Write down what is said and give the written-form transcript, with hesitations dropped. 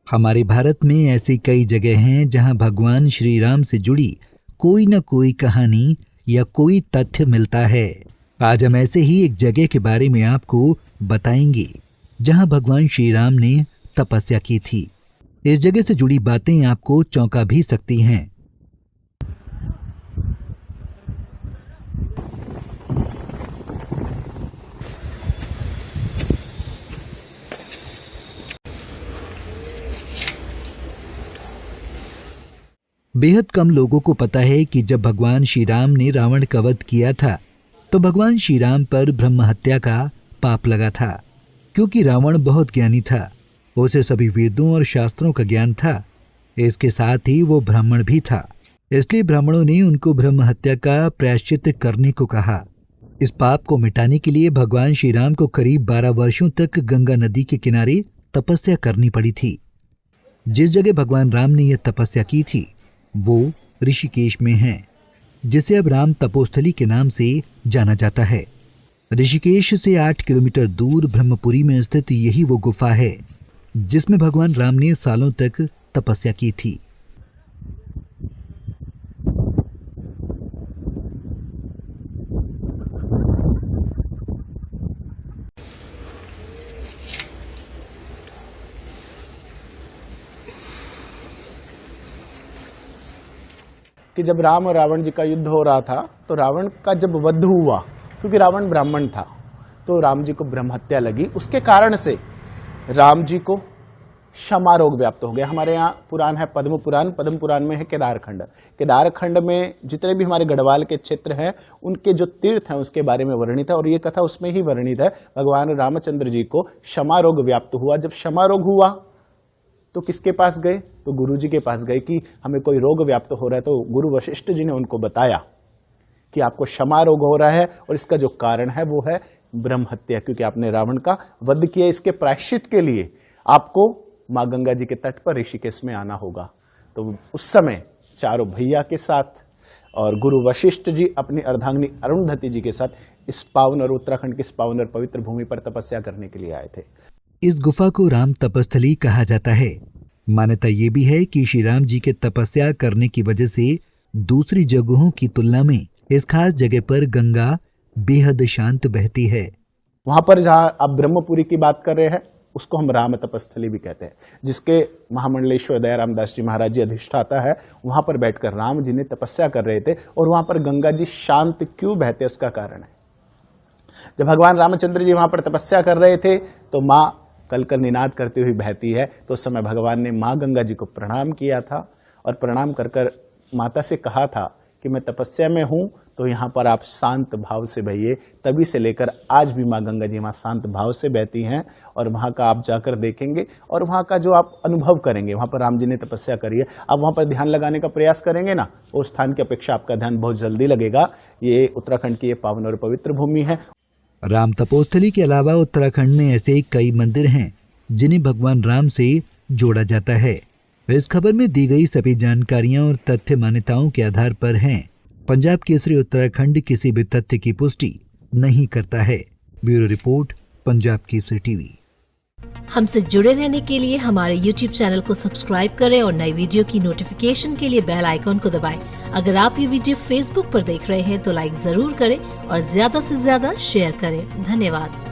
हमारे भारत में ऐसी कई जगह हैं जहां भगवान श्री राम से जुड़ी कोई न कोई कहानी या कोई तथ्य मिलता है। आज हम ऐसे ही एक जगह के बारे में आपको बताएंगे जहां भगवान श्री राम ने तपस्या की थी। इस जगह से जुड़ी बातें आपको चौंका भी सकती हैं। बेहद कम लोगों को पता है कि जब भगवान श्री राम ने रावण का वध किया था तो भगवान श्री राम पर ब्रह्म हत्या का पाप लगा था। क्योंकि रावण बहुत ज्ञानी था, उसे सभी वेदों और शास्त्रों का ज्ञान था। इसके साथ ही वो ब्राह्मण भी था, इसलिए ब्राह्मणों ने उनको ब्रह्म हत्या का प्रायश्चित करने को कहा। इस पाप को मिटाने के लिए भगवान श्री राम को करीब 12 वर्षों तक गंगा नदी के किनारे तपस्या करनी पड़ी थी। जिस जगह भगवान राम ने यह तपस्या की थी वो ऋषिकेश में है, जिसे अब राम तपोस्थली के नाम से जाना जाता है। ऋषिकेश से 8 किलोमीटर दूर ब्रह्मपुरी में स्थित यही वो गुफा है जिसमें भगवान राम ने सालों तक तपस्या की थी। कि जब राम और रावण जी का युद्ध हो रहा था तो रावण का जब वध हुआ, क्योंकि रावण ब्राह्मण था, तो राम जी को ब्रह्म हत्या लगी। उसके कारण से राम जी को क्षमा रोग व्याप्त हो गया। हमारे यहाँ पुराण है पद्म पुराण, पद्म पुराण में है केदारखंड। केदारखंड में जितने भी हमारे गढ़वाल के क्षेत्र हैं उनके जो तीर्थ हैं उसके बारे में वर्णित है, और ये कथा उसमें ही वर्णित है। भगवान रामचंद्र जी को क्षमा रोग व्याप्त हुआ। जब क्षमा रोग हुआ तो किसके पास गए? तो गुरु जी के पास गए कि हमें कोई रोग व्याप्त हो रहा है। तो गुरु वशिष्ठ जी ने उनको बताया कि आपको क्षमा रोग हो रहा है और इसका जो कारण है वो है ब्रह्म हत्या, क्योंकि आपने रावण का वध किया। इसके प्रायश्चित के लिए आपको मां गंगा जी के तट पर ऋषिकेश में आना होगा। तो उस समय चारों भैया के साथ और गुरु वशिष्ठ जी अपनी अर्धांगिनी अरुंधति जी के साथ इस पावन और उत्तराखंड की इस पावन और पवित्र भूमि पर तपस्या करने के लिए आए थे। इस गुफा को राम तपस्थली कहा जाता है। मान्यता ये भी है कि श्री राम जी के तपस्या करने की वजह से दूसरी जगहों की तुलना में इस खास जगह पर गंगा बेहद शांत बहती है। वहां पर जहां आप ब्रह्मपुरी की बात कर रहे हैं उसको हम राम तपस्थली भी कहते हैं, जिसके महामंडलेश्वर दयाराम दास जी महाराज जी अधिष्ठाता है। वहां पर बैठकर राम जी ने तपस्या कर रहे थे, और वहां पर गंगा जी शांत क्यों बहते उसका कारण है। जब भगवान रामचंद्र जी वहां पर तपस्या कर रहे थे तो मां कल निनाद करती हुई बहती है। तो उस समय भगवान ने मां गंगा जी को प्रणाम किया था, और प्रणाम कर कर माता से कहा था कि मैं तपस्या में हूं, तो यहाँ पर आप शांत भाव से बहिए। तभी से लेकर आज भी मां गंगा जी वहाँ शांत भाव से बहती हैं, और वहाँ का आप जाकर देखेंगे और वहाँ का जो आप अनुभव करेंगे, वहाँ पर राम जी ने तपस्या करी है, आप वहाँ पर ध्यान लगाने का प्रयास करेंगे ना, उस स्थान की अपेक्षा आपका ध्यान बहुत जल्दी लगेगा। ये उत्तराखंड की ये पावन और पवित्र भूमि है। राम तपोस्थली के अलावा उत्तराखंड में ऐसे कई मंदिर हैं जिन्हें भगवान राम से जोड़ा जाता है। इस खबर में दी गई सभी जानकारियां और तथ्य मान्यताओं के आधार पर हैं। पंजाब केसरी उत्तराखंड किसी भी तथ्य की पुष्टि नहीं करता है। Bureau report, Punjab Kesari TV. हमसे जुड़े रहने के लिए हमारे YouTube चैनल को सब्सक्राइब करें और नई वीडियो की नोटिफिकेशन के लिए बेल आइकॉन को दबाएं। अगर आप ये वीडियो Facebook पर देख रहे हैं तो लाइक जरूर करें और ज्यादा से ज्यादा शेयर करें। धन्यवाद।